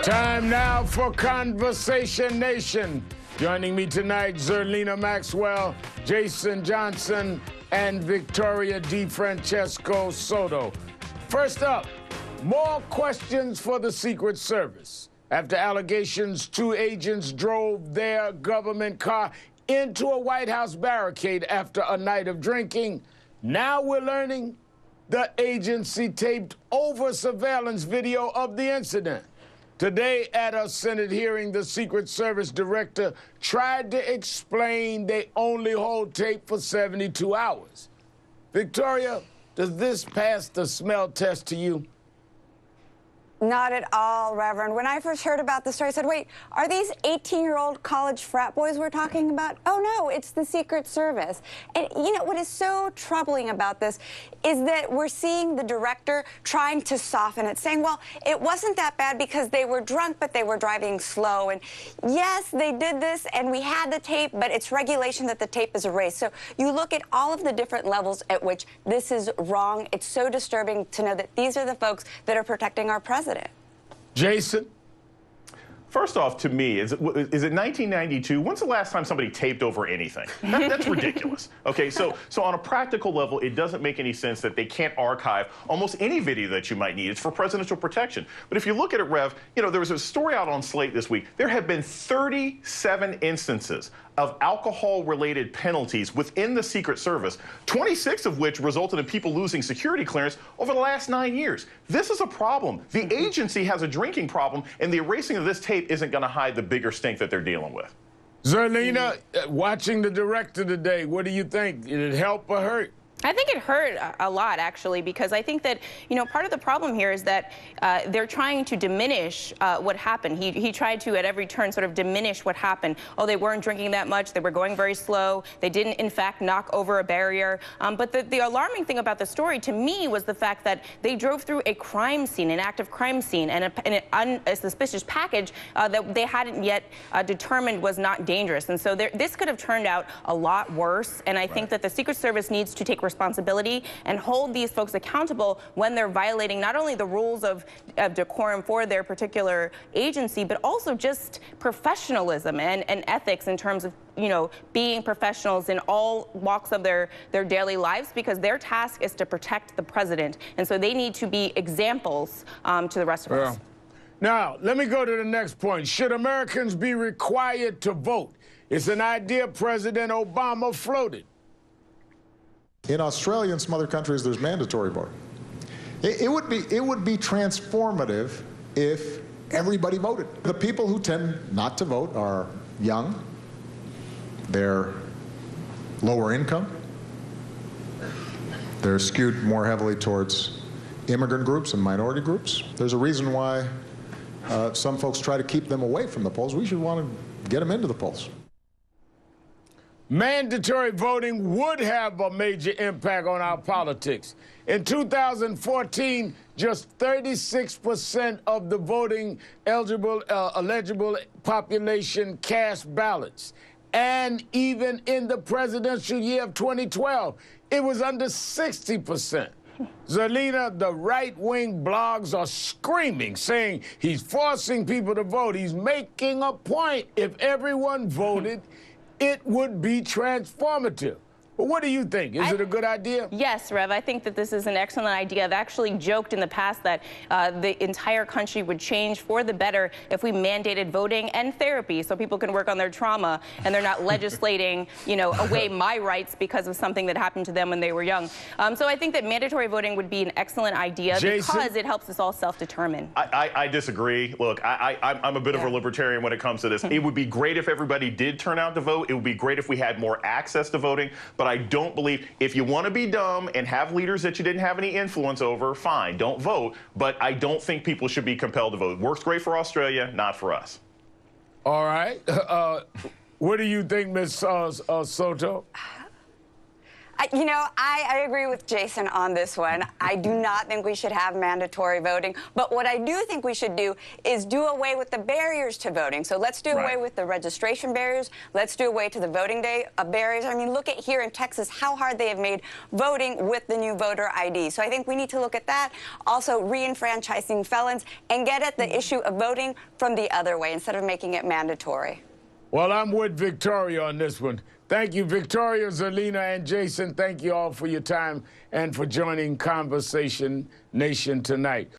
Time now for Conversation Nation. Joining me tonight, Zerlina Maxwell, Jason Johnson, and Victoria DeFrancesco Soto. First up, more questions for the Secret Service. After allegations, two agents drove their government car into a White House barricade after a night of drinking. Now we're learning the agency taped over surveillance video of the incident. Today at a Senate hearing, the Secret Service director tried to explain they only hold tape for 72 hours. Victoria, does this pass the smell test to you? Not at all, Reverend. When I first heard about the story, I said, wait, are these 18-year-old college frat boys we're talking about? Oh, no, it's the Secret Service. And, you know, what is so troubling about this is that we're seeing the director trying to soften it, saying, well, it wasn't that bad because they were drunk, but they were driving slow. And, yes, they did this, and we had the tape, but it's regulation that the tape is erased. So you look at all of the different levels at which this is wrong. It's so disturbing to know that these are the folks that are protecting our president. Jason? First off, to me, is it 1992? When's the last time somebody taped over anything? That's ridiculous. Okay, so on a practical level, it doesn't make any sense that they can't archive almost any video that you might need. It's for presidential protection. But if you look at it, Rev, you know, there was a story out on Slate this week. There have been 37 instances of alcohol-related penalties within the Secret Service, 26 of which resulted in people losing security clearance over the last 9 years. This is a problem. The agency has a drinking problem, and the erasing of this tape isn't going to hide the bigger stink that they're dealing with. Zerlina, watching the director today, what do you think? Did it help or hurt? I think it hurt a lot, actually, because I think that, you know, part of the problem here is that they're trying to diminish what happened. He tried to, at every turn, sort of diminish what happened. Oh, they weren't drinking that much. They were going very slow. They didn't, in fact, knock over a barrier. But the alarming thing about the story, to me, was the fact that they drove through a crime scene, an active crime scene, and a suspicious package that they hadn't yet determined was not dangerous. And so this could have turned out a lot worse. And I think that the Secret Service needs to take responsibility and hold these folks accountable when they're violating not only the rules of decorum for their particular agency, but also just professionalism and ethics in terms of, you know, being professionals in all walks of their daily lives, because their task is to protect the president. And so they need to be examples to the rest of us. Now, let me go to the next point. Should Americans be required to vote? It's an idea President Obama floated. In Australia and some other countries, there's mandatory voting. It would be transformative if everybody voted. The people who tend not to vote are young, they're lower income, they're skewed more heavily towards immigrant groups and minority groups. There's a reason why some folks try to keep them away from the polls. We should want to get them into the polls. Mandatory voting would have a major impact on our politics. In 2014, just 36% of the voting eligible population cast ballots. And even in the presidential year of 2012, it was under 60%. Zerlina, the right-wing blogs are screaming, saying he's forcing people to vote. He's making a point. If everyone voted, it would be transformative. But what do you think? Is it a good idea? Yes, Rev. I think that this is an excellent idea. I've actually joked in the past that the entire country would change for the better if we mandated voting and therapy so people can work on their trauma and they're not legislating, you know, away my rights because of something that happened to them when they were young. So I think that mandatory voting would be an excellent idea because it helps us all self-determine. I disagree. Look, I'm a bit of a libertarian when it comes to this. It would be great if everybody did turn out to vote. It would be great if we had more access to voting. But I don't believe, if you want to be dumb and have leaders that you didn't have any influence over, fine, don't vote. But I don't think people should be compelled to vote. Works great for Australia, not for us. All right. What do you think, Ms. Soto? I agree with Jason on this one. I do not think we should have mandatory voting. But what I do think we should do is do away with the barriers to voting. So let's do away with the registration barriers. Let's do away to the voting day barriers. I mean, look at here in Texas how hard they have made voting with the new voter ID. So I think we need to look at that. Also, re-enfranchising felons and get at the issue of voting from the other way instead of making it mandatory. Well, I'm with Victoria on this one. Thank you, Victoria, Zerlina, and Jason. Thank you all for your time and for joining Conversation Nation tonight.